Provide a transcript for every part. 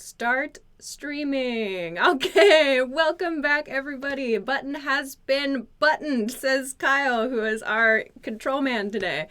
Start streaming. Okay, welcome back, everybody. Button has been buttoned, says Kyle, who is our control man today.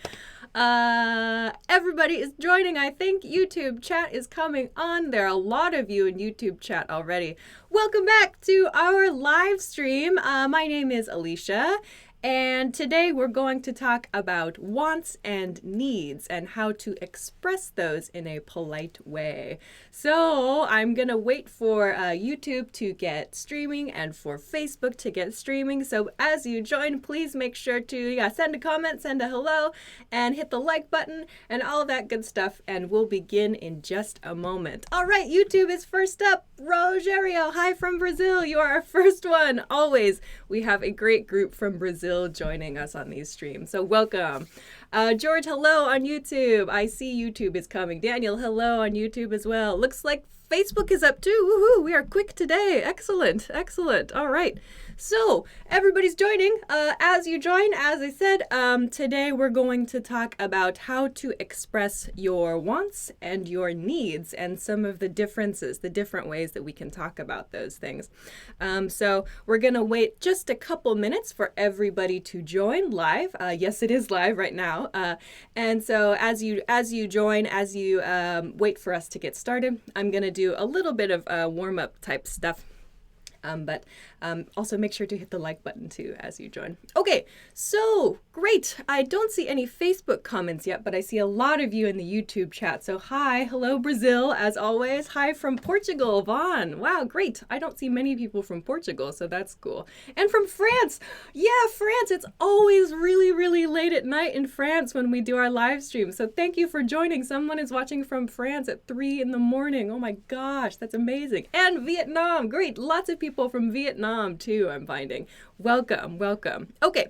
Everybody is joining. I think YouTube chat is coming on. There are a lot of you in YouTube chat already. Welcome back to our live stream. My name is Alisha. And today we're going to talk about wants and needs and how to express those in a polite way. So I'm going to wait for YouTube to get streaming and for Facebook to get streaming. So as you join, please make sure to send a comment, send a hello, and hit the like button and all of that good stuff. And we'll begin in just a moment. All right, YouTube is first up. Rogerio, hi from Brazil. You are our first one. Always. We have a great group from Brazil joining us on these streams. So welcome. George, hello on YouTube. I see YouTube is coming. Daniel, hello on YouTube as well. Looks like Facebook is up too. Woohoo, we are quick today. Excellent, excellent. All right. So everybody's joining. As you join, as I said, today we're going to talk about how to express your wants and your needs and some of the differences, the different ways that we can talk about those things. So we're going to wait just a couple minutes for everybody to join live. Yes, it is live right now. And so as you join, as you wait for us to get started, I'm going to do a little bit of warm-up type stuff. But also make sure to hit the like button too as you join. Okay, so great. I don't see any Facebook comments yet, but I see a lot of you in the YouTube chat. So hi, hello Brazil, as always. Hi from Portugal, Vaughn. Wow, great. I don't see many people from Portugal, so that's cool. And from France. Yeah, France. It's always really, really late at night in France when we do our live stream. So thank you for joining. Someone is watching from France at 3 in the morning. Oh my gosh, that's amazing. And Vietnam. Great. Lots of people from Vietnam too, I'm finding. Welcome, welcome. Okay.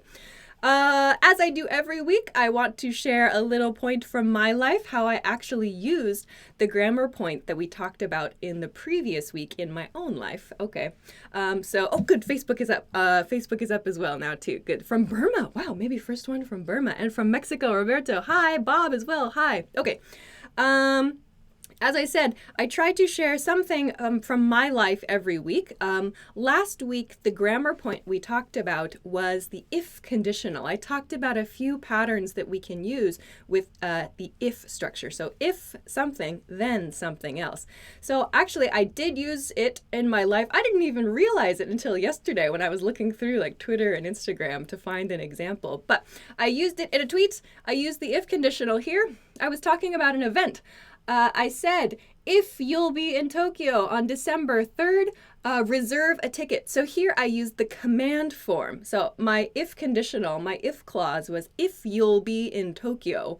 As I do every week, I want to share a little point from my life, how I actually used the grammar point that we talked about in the previous week in my own life. Okay. Good, Facebook is up. Facebook is up as well now too. Good. From Burma. Wow, maybe first one from Burma. And from Mexico, Roberto. Hi, Bob as well. Hi. Okay. As I said, I try to share something from my life every week. Last week, the grammar point we talked about was the if conditional. I talked about a few patterns that we can use with the if structure. So if something, then something else. So actually, I did use it in my life. I didn't even realize it until yesterday when I was looking through like Twitter and Instagram to find an example. But I used it in a tweet. I used the if conditional here. I was talking about an event. I said, if you'll be in Tokyo on December 3rd, reserve a ticket. So here I used the command form. So my if conditional, my if clause was if you'll be in Tokyo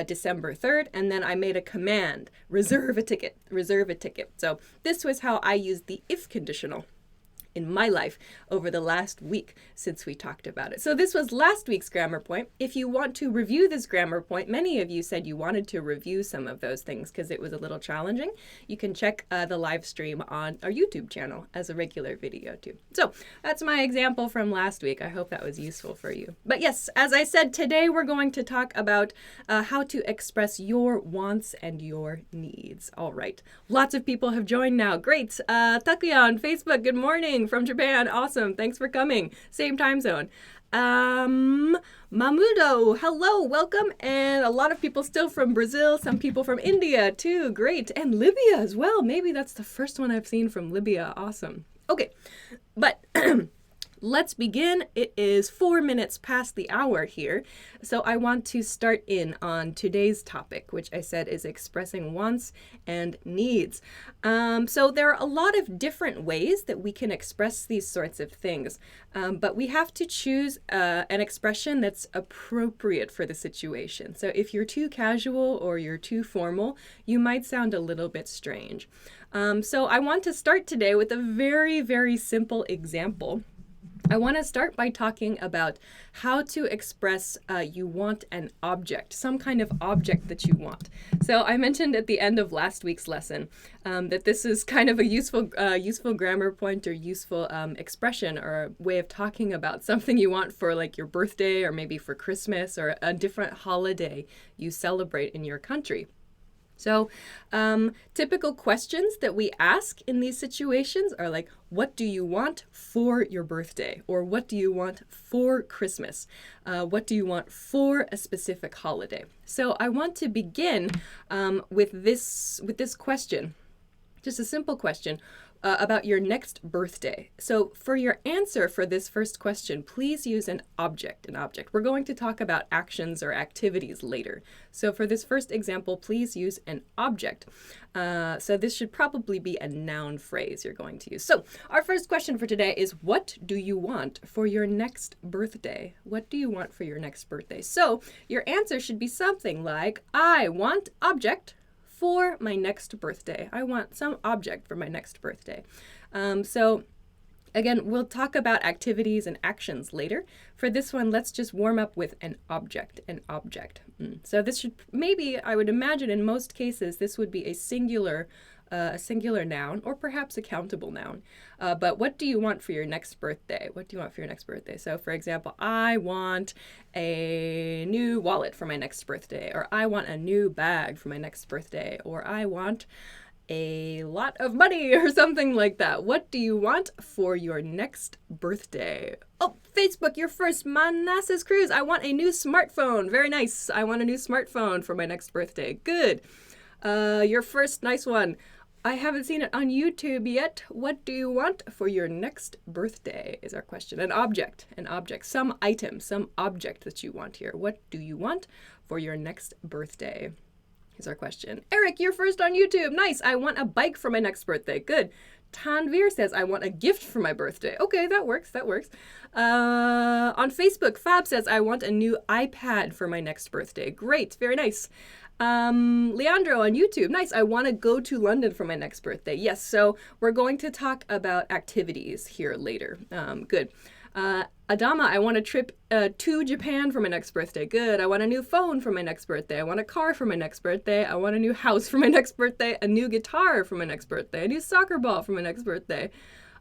December 3rd, and then I made a command, reserve a ticket, reserve a ticket. So this was how I used the if conditional in my life over the last week since we talked about it. So this was last week's grammar point. If you want to review this grammar point, many of you said you wanted to review some of those things because it was a little challenging. You can check the live stream on our YouTube channel as a regular video too. So that's my example from last week. I hope that was useful for you. But yes, as I said, today we're going to talk about how to express your wants and your needs. All right. Lots of people have joined now. Great. Takuya on Facebook, good morning from Japan. Awesome. Thanks for coming. Same time zone. Mamudo, hello, welcome. And a lot of people still from Brazil, some people from India too. Great. And Libya as well. Maybe that's the first one I've seen from Libya. Awesome. Okay. But let's begin. It is 4 minutes past the hour here. So I want to start in on today's topic, which I said is expressing wants and needs. So there are a lot of different ways that we can express these sorts of things. But we have to choose an expression that's appropriate for the situation. So if you're too casual or you're too formal, you might sound a little bit strange. So I want to start today with a very, very simple example. I want to start by talking about how to express you want an object, some kind of object that you want. So I mentioned at the end of last week's lesson that this is kind of a useful grammar point or useful expression or a way of talking about something you want for like your birthday or maybe for Christmas or a different holiday you celebrate in your country. So typical questions that we ask in these situations are like, what do you want for your birthday? Or what do you want for Christmas? What do you want for a specific holiday? So I want to begin with this question, just a simple question. About your next birthday. So for your answer for this first question, please use an object. We're going to talk about actions or activities later. So for this first example, please use an object. So this should probably be a noun phrase you're going to use. So our first question for today is, what do you want for your next birthday? What do you want for your next birthday? So your answer should be something like, I want object for my next birthday. I want some object for my next birthday. So again, we'll talk about activities and actions later. For this one, let's just warm up with an object. So this should, maybe, I would imagine in most cases, this would be a singular noun, or perhaps a countable noun. But what do you want for your next birthday? So for example, I want a new wallet for my next birthday, or I want a new bag for my next birthday, or I want a lot of money, or something like that. What do you want for your next birthday? Oh, Facebook, you're first. Manassas Cruz, I want a new smartphone. Very nice. I want a new smartphone for my next birthday. Good. Your first, nice one. I haven't seen it on YouTube yet. What do you want for your next birthday is our question. An object, some item, some object that you want here. What do you want for your next birthday is our question. Eric, you're first on YouTube. Nice. I want a bike for my next birthday. Good. Tanvir says, I want a gift for my birthday. Okay, that works. On Facebook, Fab says, I want a new iPad for my next birthday. Great. Very nice. Leandro on YouTube. Nice. I want to go to London for my next birthday. Yes. So we're going to talk about activities here later. Good. Adama, I want a trip to Japan for my next birthday. Good. I want a new phone for my next birthday. I want a car for my next birthday. I want a new house for my next birthday. A new guitar for my next birthday. A new soccer ball for my next birthday.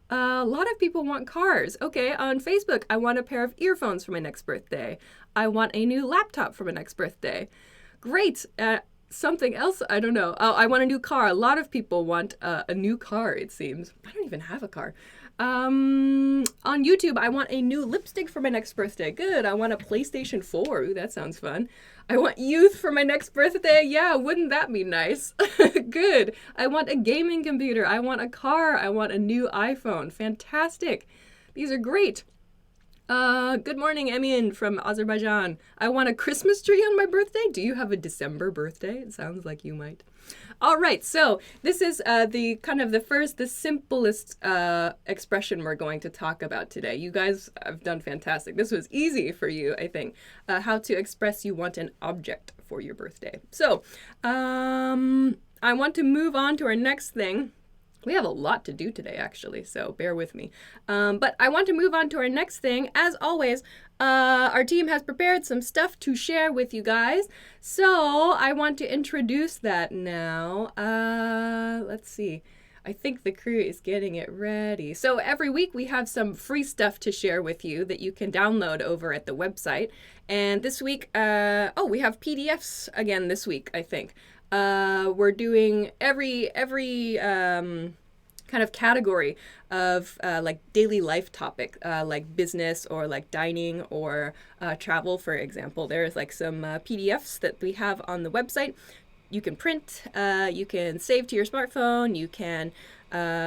A lot of people want cars. Okay, on Facebook, I want a pair of earphones for my next birthday. I want a new laptop for my next birthday. Great. Something else, I don't know. Oh, I want a new car. A lot of people want a new car, it seems. I don't even have a car. On YouTube, I want a new lipstick for my next birthday. Good. I want a PlayStation 4. Ooh, that sounds fun. I want youth for my next birthday. Yeah, wouldn't that be nice? Good. I want a gaming computer. I want a car. I want a new iPhone. Fantastic. These are great. Good morning, Emin from Azerbaijan. I want a Christmas tree on my birthday. Do you have a December birthday? It sounds like you might. All right, so this is the simplest expression we're going to talk about today. You guys have done fantastic. This was easy for you, I think, how to express you want an object for your birthday. So I want to move on to our next thing. We have a lot to do today, actually, so bear with me. But I want to move on to our next thing. As always, our team has prepared some stuff to share with you guys. So I want to introduce that now. Let's see. I think the crew is getting it ready. So every week we have some free stuff to share with you that you can download over at the website. And this week, we have PDFs again this week, I think. We're doing every kind of category of like daily life topic, like business or like dining or travel, for example. There's like some PDFs that we have on the website. You can print, you can save to your smartphone, you can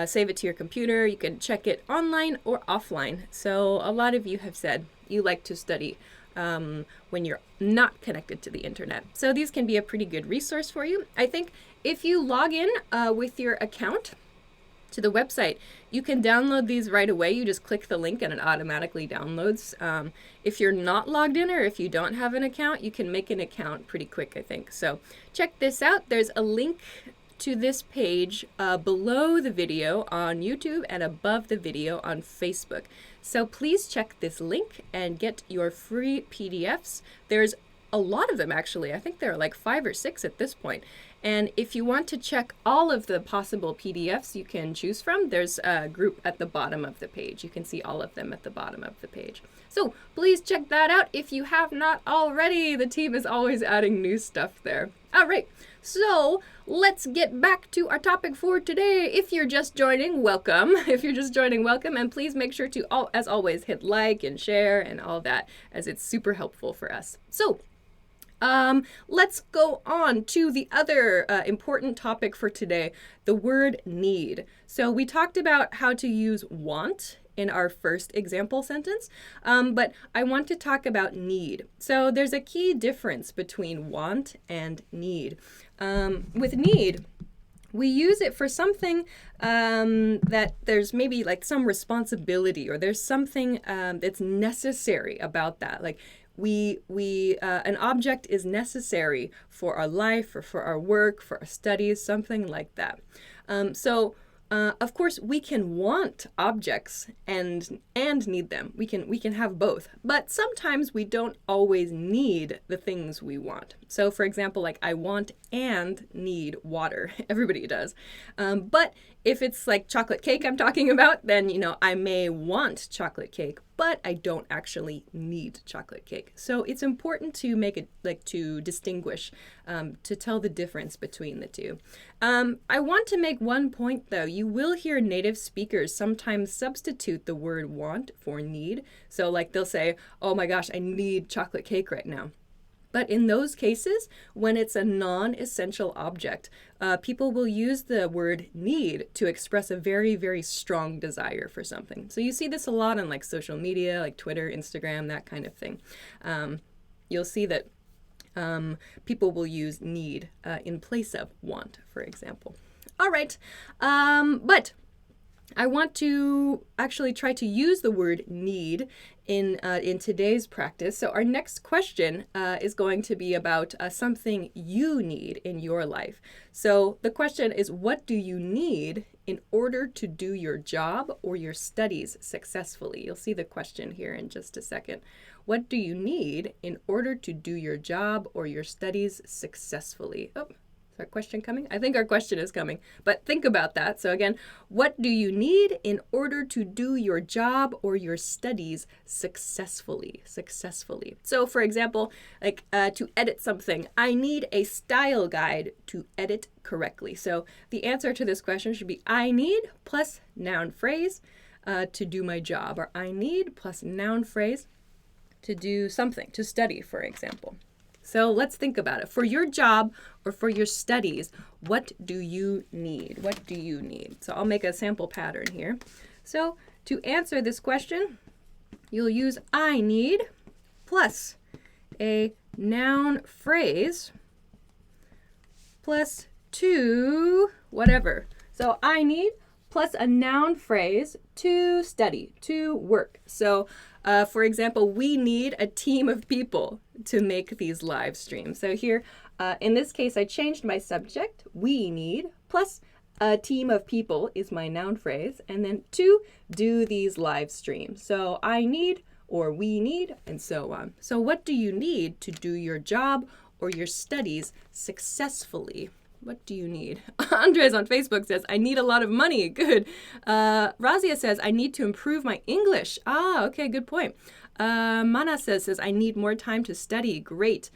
save it to your computer, you can check it online or offline. So a lot of you have said you like to study when you're not connected to the internet. So these can be a pretty good resource for you. I think if you log in with your account to the website, you can download these right away. You just click the link and it automatically downloads. If you're not logged in or if you don't have an account, you can make an account pretty quick, I think. So check this out. There's a link to this page below the video on YouTube and above the video on Facebook. So please check this link and get your free PDFs. There's a lot of them, actually. I think there are like 5 or 6 at this point. And if you want to check all of the possible PDFs you can choose from, there's a group at the bottom of the page. You can see all of them at the bottom of the page. So please check that out if you have not already. The team is always adding new stuff there. All right, so let's get back to our topic for today. If you're just joining, welcome. If you're just joining, welcome. And please make sure to, as always, hit like and share and all that, as it's super helpful for us. So let's go on to the other important topic for today, the word need. So we talked about how to use want in our first example sentence, but I want to talk about need. So there's a key difference between want and need. With need, we use it for something that there's maybe like some responsibility, or there's something that's necessary about that. Like an object is necessary for our life or for our work, for our studies, something like that. Of course, we can want objects and need them. We can have both, but sometimes we don't always need the things we want. So, for example, like I want and need water. Everybody does. But if it's like chocolate cake I'm talking about, then I may want chocolate cake, but I don't actually need chocolate cake. So it's important to make it to distinguish, to tell the difference between the two. I want to make one point though. You will hear native speakers sometimes substitute the word want for need. So like they'll say, oh my gosh, I need chocolate cake right now. But in those cases, when it's a non-essential object, people will use the word need to express a very, very strong desire for something. So you see this a lot on like social media, like Twitter, Instagram, that kind of thing. You'll see that people will use need in place of want, for example. All right, but I want to actually try to use the word need in today's practice. So our next question is going to be about something you need in your life. So the question is, what do you need in order to do your job or your studies successfully? You'll see the question here in just a second. What do you need in order to do your job or your studies successfully? Oh. Our question coming? I think our question is coming, but think about that. So again, what do you need in order to do your job or your studies successfully? So for example, like to edit something, I need a style guide to edit correctly. So the answer to this question should be I need plus noun phrase to do my job, or I need plus noun phrase to do something, to study, for example. So let's think about it. For your job or for your studies, what do you need? What do you need? So I'll make a sample pattern here. So to answer this question, you'll use I need plus a noun phrase plus to whatever. So I need plus a noun phrase to study, to work. So for example, we need a team of people to make these live streams. So here, in this case, I changed my subject, we need, plus a team of people is my noun phrase, and then to do these live streams. So I need, or we need, and so on. So what do you need to do your job or your studies successfully? What do you need? Andres on Facebook says, I need a lot of money. Good. Razia says, I need to improve my English. Okay, good point. Mana says, I need more time to study. Great.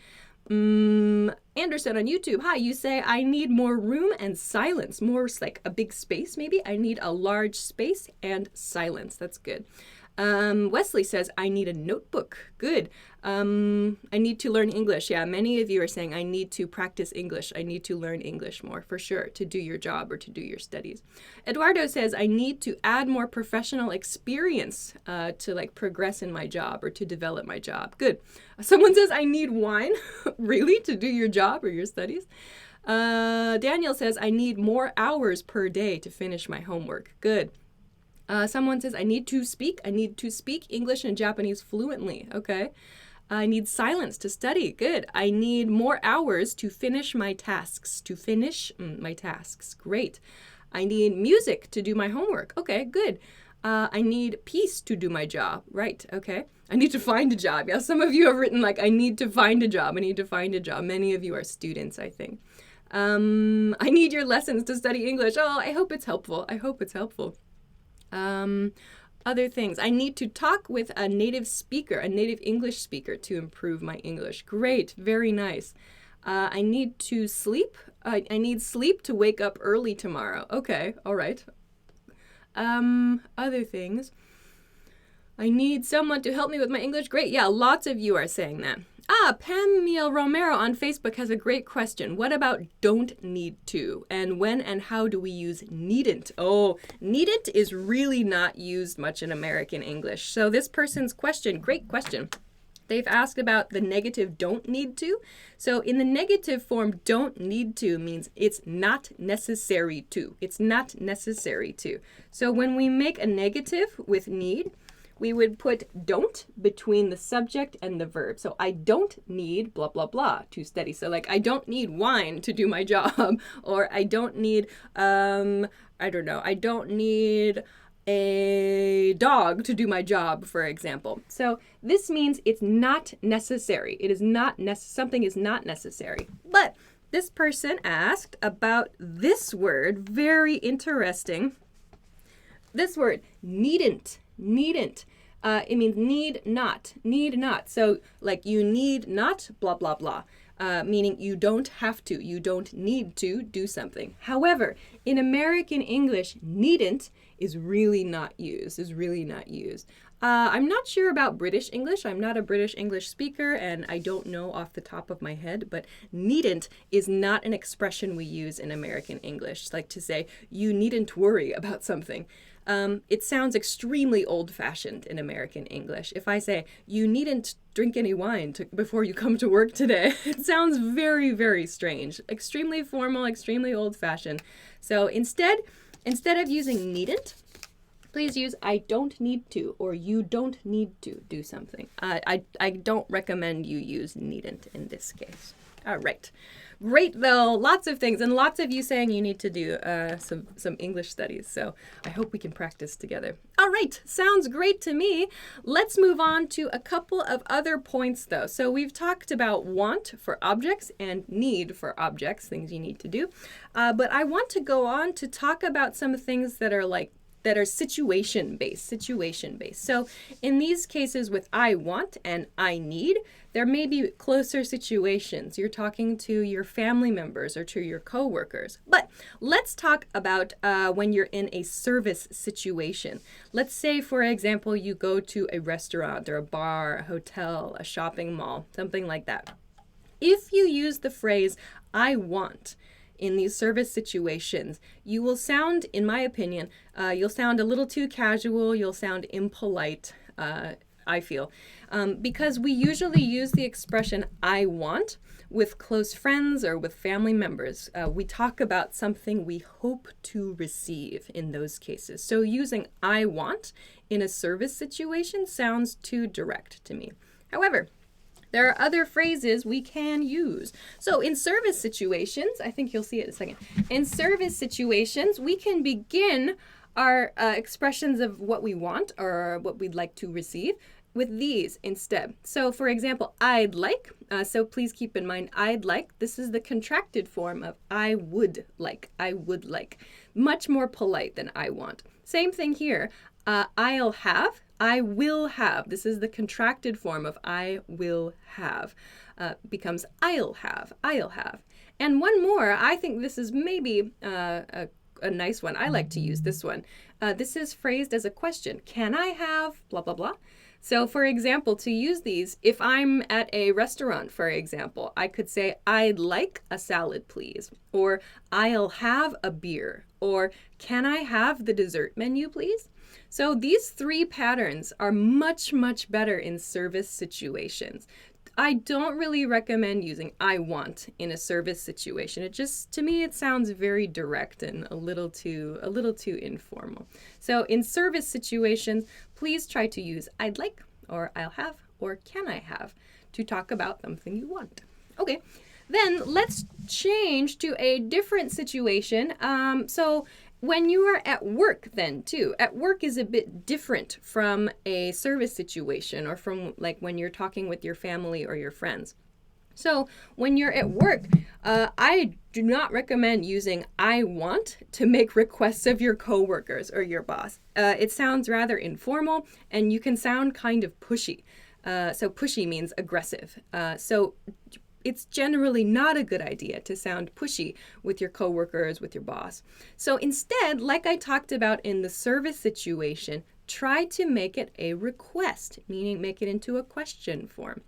Anderson on YouTube, hi, you say, I need more room and silence. More like a big space, maybe. I need a large space and silence. That's good. Wesley says, I need a notebook. Good. I need to learn English. Yeah, many of you are saying, I need to practice English. I need to learn English more, for sure, to do your job or to do your studies. Eduardo says, I need to add more professional experience to like progress in my job or to develop my job. Good. Someone says, I need wine. Really? To do your job or your studies? Daniel says, I need more hours per day to finish my homework. Good. Someone says, I need to speak English and Japanese fluently. Okay. I need silence to study. Good. I need more hours to finish my tasks. Great. I need music to do my homework. Okay, good. I need peace to do my job. Right. Okay. I need to find a job. Yeah, some of you have written like, I need to find a job. Many of you are students, I think. I need your lessons to study English. Oh, I hope it's helpful. I hope it's helpful. Other things. I need to talk with a native speaker, a native English speaker to improve my English. Great. Very nice. I need to sleep. I need sleep to wake up early tomorrow. Okay. All right. Other things. I need someone to help me with my English. Great. Yeah, lots of you are saying that. Pamela Romero on Facebook has a great question. What about don't need to? And when and how do we use needn't? Oh, needn't is really not used much in American English. So this person's question, great question. They've asked about the negative don't need to. So in the negative form, don't need to means it's not necessary to. It's not necessary to. So when we make a negative with need, we would put don't between the subject and the verb. So I don't need blah, blah, blah to study. So like I don't need wine to do my job, or I don't need, I don't need a dog to do my job, for example. So this means it's not necessary. It is not something is not necessary. But this person asked about this word, very interesting. This word, needn't. Needn't. It means need not. So like you need not blah, blah, blah. Meaning you don't have to. You don't need to do something. However, in American English, needn't is really not used. I'm not sure about British English. I'm not a British English speaker, and I don't know off the top of my head, but needn't is not an expression we use in American English. Like to say, you needn't worry about something. It sounds extremely old-fashioned in American English. If I say, you needn't drink any wine before you come to work today, it sounds very, very strange. Extremely formal, extremely old-fashioned. So instead of using needn't, please use I don't need to, or you don't need to do something. I don't recommend you use needn't in this case. All right. Great, though. Lots of things, and lots of you saying you need to do some English studies, so I hope we can practice together. All right, sounds great to me. Let's move on to a couple of other points, though. So we've talked about want for objects and need for objects, things you need to do. But I want to go on to talk about some things that are situation-based. So in these cases with I want and I need, there may be closer situations. You're talking to your family members or to your coworkers. But let's talk about when you're in a service situation. Let's say, for example, you go to a restaurant or a bar, a hotel, a shopping mall, something like that. If you use the phrase I want in these service situations, you will sound, in my opinion, you'll sound a little too casual, you'll sound impolite, I feel, because we usually use the expression I want with close friends or with family members. We talk about something we hope to receive in those cases. So using I want in a service situation sounds too direct to me. However, there are other phrases we can use. So in service situations, I think you'll see it in a second. In service situations, we can begin our expressions of what we want or what we'd like to receive with these instead. So for example, I'd like, so please keep in mind I'd like, this is the contracted form of I would like. Much more polite than I want. Same thing here, I'll have, I will have. This is the contracted form of I will have. Becomes I'll have. And one more, I think this is maybe a nice one. I like to use this one. This is phrased as a question. Can I have blah, blah, blah? So for example, to use these, if I'm at a restaurant, for example, I could say, I'd like a salad, please. Or I'll have a beer. Or can I have the dessert menu, please? So these three patterns are much, much better in service situations. I don't really recommend using I want in a service situation. It just, to me, it sounds very direct and a little too informal. So in service situations, please try to use I'd like, or I'll have, or can I have to talk about something you want. Okay, then let's change to a different situation. So when you are at work then too, at work is a bit different from a service situation or from like when you're talking with your family or your friends. So when you're at work, I do not recommend using I want to make requests of your coworkers or your boss. It sounds rather informal and you can sound kind of pushy. So pushy means aggressive. So it's generally not a good idea to sound pushy with your coworkers, with your boss. So instead, like I talked about in the service situation, try to make it a request, meaning make it into a question form.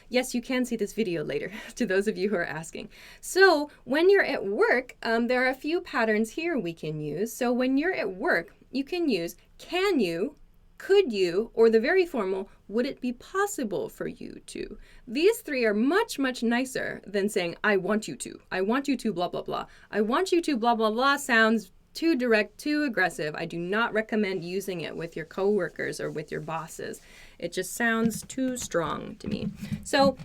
Yes, you can see this video later, to those of you who are asking. So when you're at work, there are a few patterns here we can use. So when you're at work, you can use can you, could you, or the very formal, would it be possible for you to? These three are much, much nicer than saying I want you to. I want you to blah, blah, blah. I want you to blah, blah, blah sounds too direct, too aggressive. I do not recommend using it with your coworkers or with your bosses. It just sounds too strong to me. So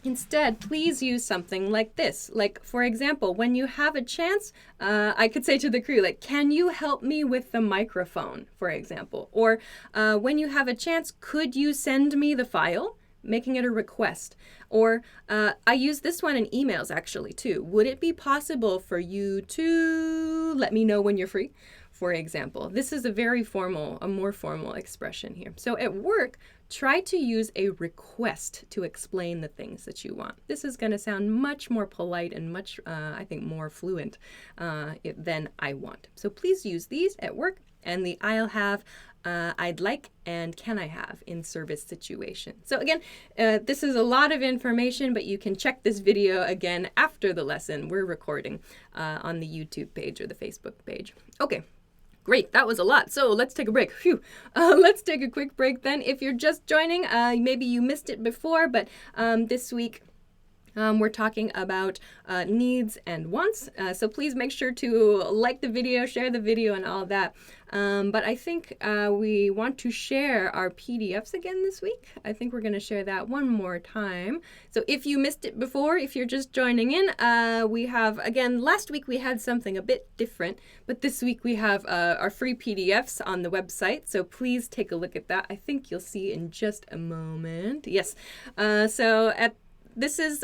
instead, please use something like this. Like, for example, when you have a chance, I could say to the crew, like, can you help me with the microphone, for example? Or when you have a chance, could you send me the file? Making it a request. Or I use this one in emails actually too. Would it be possible for you to let me know when you're free? For example, this is a more formal expression here. So at work, try to use a request to explain the things that you want. This is going to sound much more polite and much, I think, more fluent than I want. So please use these at work, and the I'll have, I'd like, and can I have in service situation. So again, this is a lot of information, but you can check this video again after the lesson we're recording on the YouTube page or the Facebook page. Okay. Great, that was a lot. So let's take a break. Phew. Let's take a quick break then. If you're just joining, maybe you missed it before, but this week we're talking about needs and wants. So please make sure to like the video, share the video, and all that. But I think we want to share our PDFs again this week. I think we're going to share that one more time. So if you missed it before, if you're just joining in, we have, again, last week we had something a bit different, but this week we have our free PDFs on the website. So please take a look at that. I think you'll see in just a moment. Yes. This is,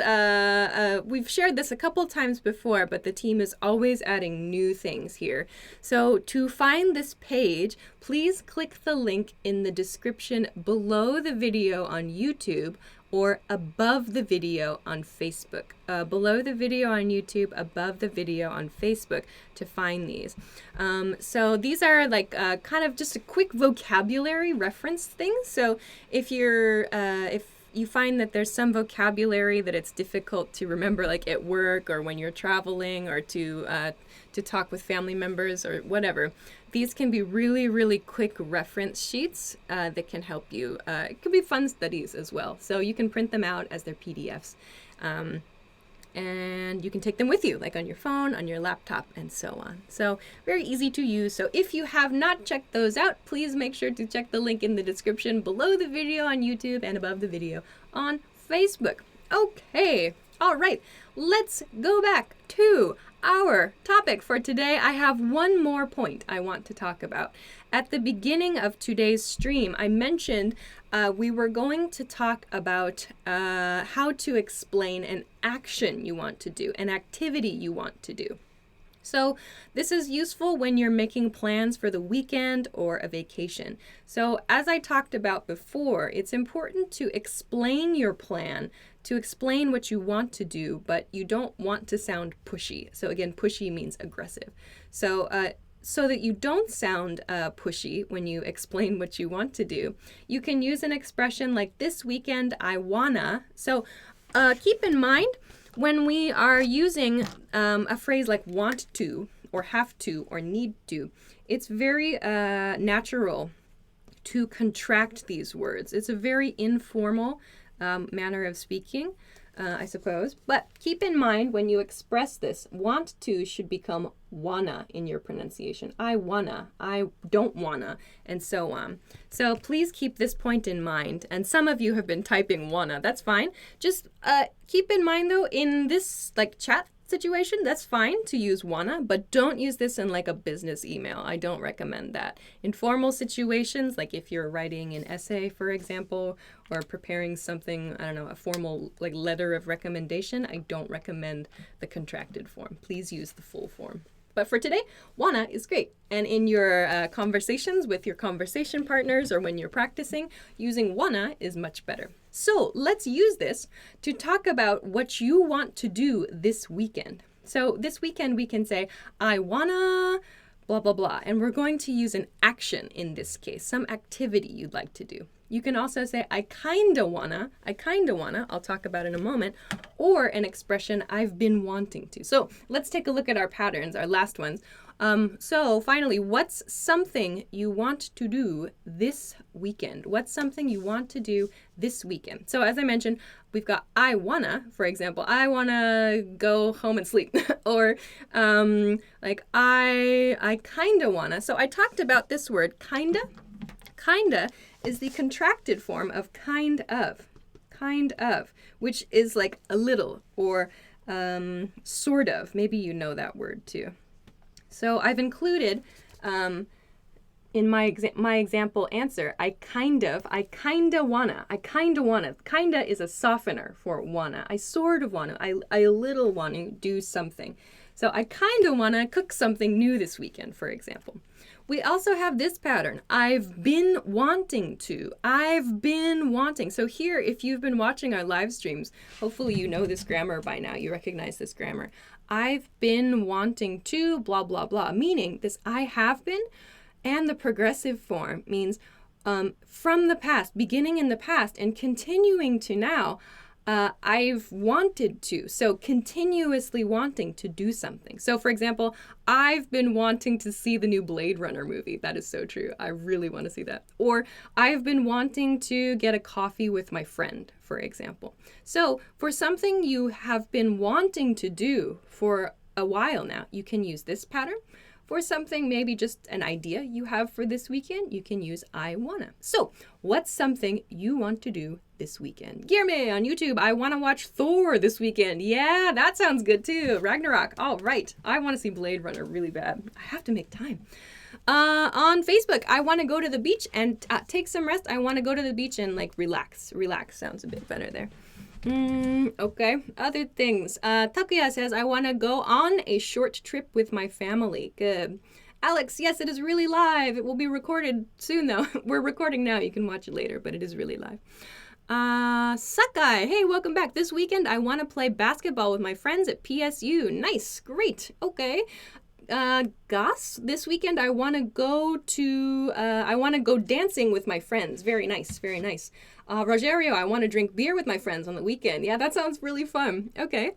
we've shared this a couple times before, but the team is always adding new things here. So to find this page, please click the link in the description below the video on YouTube or above the video on Facebook. Below the video on YouTube, above the video on Facebook to find these. So these are like kind of just a quick vocabulary reference thing. So if you find that there's some vocabulary that it's difficult to remember, like at work or when you're traveling or to talk with family members or whatever, these can be really, really quick reference sheets that can help you. It could be fun studies as well. So you can print them out as their PDFs. And you can take them with you, like on your phone, on your laptop, and so on. So very easy to use. So if you have not checked those out, please make sure to check the link in the description below the video on YouTube and above the video on Facebook. Okay, all right, let's go back to our topic for today. I have one more point I want to talk about. At the beginning of today's stream, I mentioned we were going to talk about how to explain an action you want to do, an activity you want to do. So this is useful when you're making plans for the weekend or a vacation. So as I talked about before, it's important to explain your plan, to explain what you want to do, but you don't want to sound pushy. So again, pushy means aggressive. So that you don't sound pushy when you explain what you want to do, you can use an expression like this weekend I wanna. So keep in mind, when we are using a phrase like want to or have to or need to, it's very natural to contract these words. It's a very informal manner of speaking, I suppose. But keep in mind when you express this, want to should become wanna in your pronunciation. I wanna, I don't wanna, and so on. So please keep this point in mind. And some of you have been typing wanna. That's fine. Just keep in mind though, in this like chat situation, that's fine to use wanna, but don't use this in like a business email. I don't recommend that. In formal situations, like if you're writing an essay, for example, or preparing something, I don't know, a formal like letter of recommendation, I don't recommend the contracted form. Please use the full form. But for today, wanna is great. And in your conversations with your conversation partners or when you're practicing, using wanna is much better. So let's use this to talk about what you want to do this weekend. So this weekend we can say, I wanna blah, blah, blah. And we're going to use an action in this case, some activity you'd like to do. You can also say, I kinda wanna, I'll talk about in a moment, or an expression, I've been wanting to. So let's take a look at our patterns, our last ones. So finally, what's something you want to do this weekend? What's something you want to do this weekend? So as I mentioned, we've got I wanna, for example, I wanna go home and sleep. Or like I kinda wanna. So I talked about this word, kinda. Kinda is the contracted form of kind of, which is like a little or sort of. Maybe you know that word too. So I've included in my example answer, I kinda wanna. Kinda is a softener for wanna. I sort of wanna. I a little want to do something. So I kinda wanna cook something new this weekend, for example. We also have this pattern. I've been wanting to. So here, if you've been watching our live streams, hopefully you know this grammar by now. You recognize this grammar. I've been wanting to, blah, blah, blah, meaning this I have been, and the progressive form means from the past, beginning in the past and continuing to now. I've wanted to, so continuously wanting to do something. So for example, I've been wanting to see the new Blade Runner movie. That is so true. I really want to see that. Or I've been wanting to get a coffee with my friend, for example. So for something you have been wanting to do for a while now, you can use this pattern. For something, maybe just an idea you have for this weekend, you can use I wanna. So what's something you want to do this weekend? Guillermo on YouTube, I wanna watch Thor this weekend. Yeah, that sounds good too. Ragnarok, all right. I wanna see Blade Runner really bad. I have to make time. On Facebook, I wanna go to the beach and take some rest. I wanna go to the beach and like relax. Relax sounds a bit better there. Okay, other things. Takuya says, I want to go on a short trip with my family. Good. Alex, yes, it is really live. It will be recorded soon, though. We're recording now. You can watch it later, but it is really live. Sakai, hey, welcome back. This weekend, I want to play basketball with my friends at PSU. Nice, great. Okay. Gus, this weekend I want to go dancing with my friends. Very nice, very nice. Rogerio, I want to drink beer with my friends on the weekend. Yeah, that sounds really fun. Okay.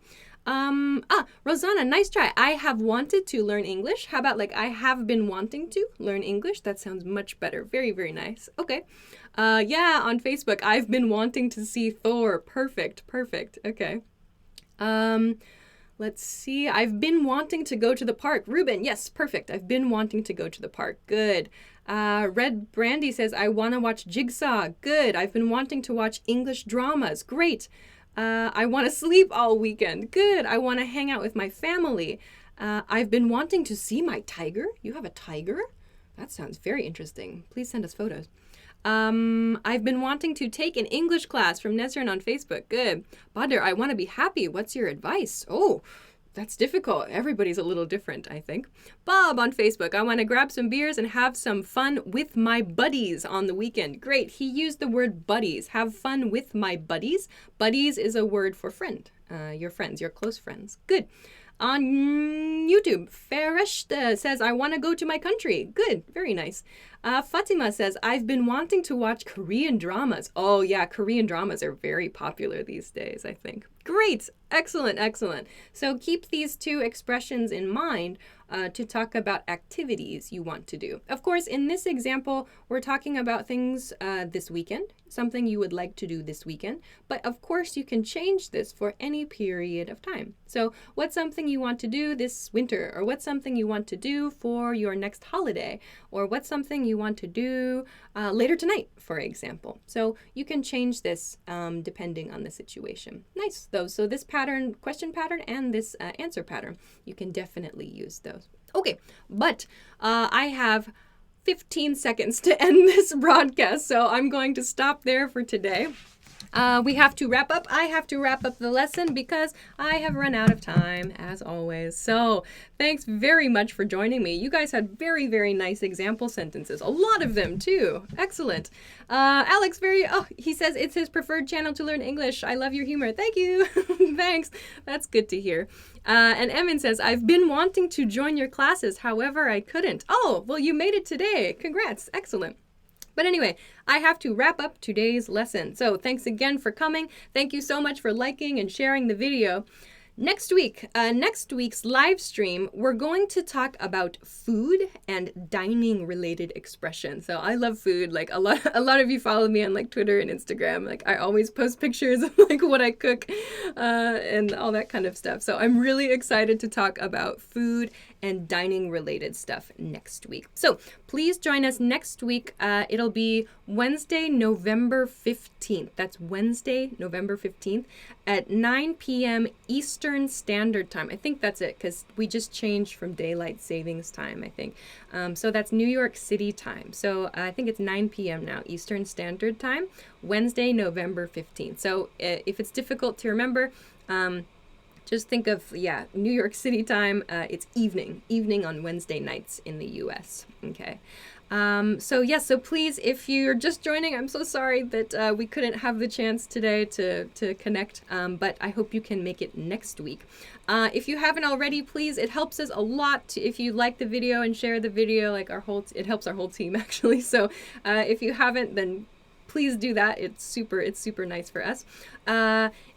Rosanna, nice try. I have wanted to learn English. How about like I have been wanting to learn English? That sounds much better. Very, very nice. Okay. Yeah, on Facebook, I've been wanting to see Thor. Perfect, perfect. Okay. Let's see. I've been wanting to go to the park. Ruben, yes, perfect. I've been wanting to go to the park. Good. Red Brandy says, I want to watch Jigsaw. Good. I've been wanting to watch English dramas. Great. I want to sleep all weekend. Good. I want to hang out with my family. I've been wanting to see my tiger. You have a tiger? That sounds very interesting. Please send us photos. I've been wanting to take an English class from Nesrin on Facebook. Good. Badr, I want to be happy. What's your advice? Oh, that's difficult. Everybody's a little different, I think. Bob on Facebook, I want to grab some beers and have some fun with my buddies on the weekend. Great. He used the word buddies. Have fun with my buddies. Buddies is a word for friend. Your friends, your close friends. Good. On YouTube, Fereshta says, I want to go to my country. Good. Very nice. Fatima says, I've been wanting to watch Korean dramas. Oh, yeah. Korean dramas are very popular these days, I think. Great. Excellent. Excellent. So keep these two expressions in mind to talk about activities you want to do. Of course, in this example, we're talking about things this weekend. something you would like to do this weekend, but of course you can change this for any period of time. So what's something you want to do this winter, or what's something you want to do for your next holiday, or what's something you want to do later tonight, for example. So you can change this depending on the situation. Nice, though. So this pattern, question pattern, and this answer pattern, you can definitely use those. Okay, but I have 15 seconds to end this broadcast, so I'm going to stop there for today. We have to wrap up. I have to wrap up the lesson because I have run out of time, as always. So thanks very much for joining me. You guys had very, very nice example sentences. A lot of them, too. Excellent. Alex, he says it's his preferred channel to learn English. I love your humor. Thank you. Thanks. That's good to hear. And Emin says, I've been wanting to join your classes. However, I couldn't. Oh, well, you made it today. Congrats. Excellent. But anyway, I have to wrap up today's lesson. So thanks again for coming. Thank you so much for liking and sharing the video. Next week's live stream, we're going to talk about food and dining related expressions. So I love food. Like a lot of you follow me on like Twitter and Instagram. Like I always post pictures of like what I cook and all that kind of stuff. So I'm really excited to talk about food and dining related stuff next week. So please join us next week. It'll be Wednesday, November 15th. That's Wednesday, November 15th at 9 p.m. Eastern Standard Time. I think that's it because we just changed from daylight savings time, I think. So that's New York City time. So I think it's 9 p.m. now, Eastern Standard Time, Wednesday, November 15th. So if it's difficult to remember, just think of, New York City time. It's evening on Wednesday nights in the U.S. Okay. So please, if you're just joining, I'm so sorry that we couldn't have the chance today to connect, but I hope you can make it next week. If you haven't already, please, it helps us a lot if you like the video and share the video, like it helps our whole team actually. So if you haven't, then please do that. It's super nice for us.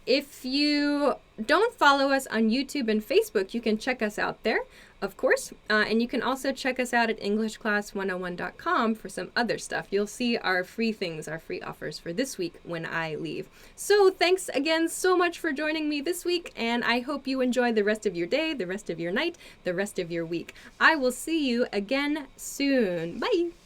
If you don't follow us on YouTube and Facebook, you can check us out there, of course. And you can also check us out at EnglishClass101.com for some other stuff. You'll see our free things, our free offers for this week when I leave. So thanks again so much for joining me this week, and I hope you enjoy the rest of your day, the rest of your night, the rest of your week. I will see you again soon. Bye!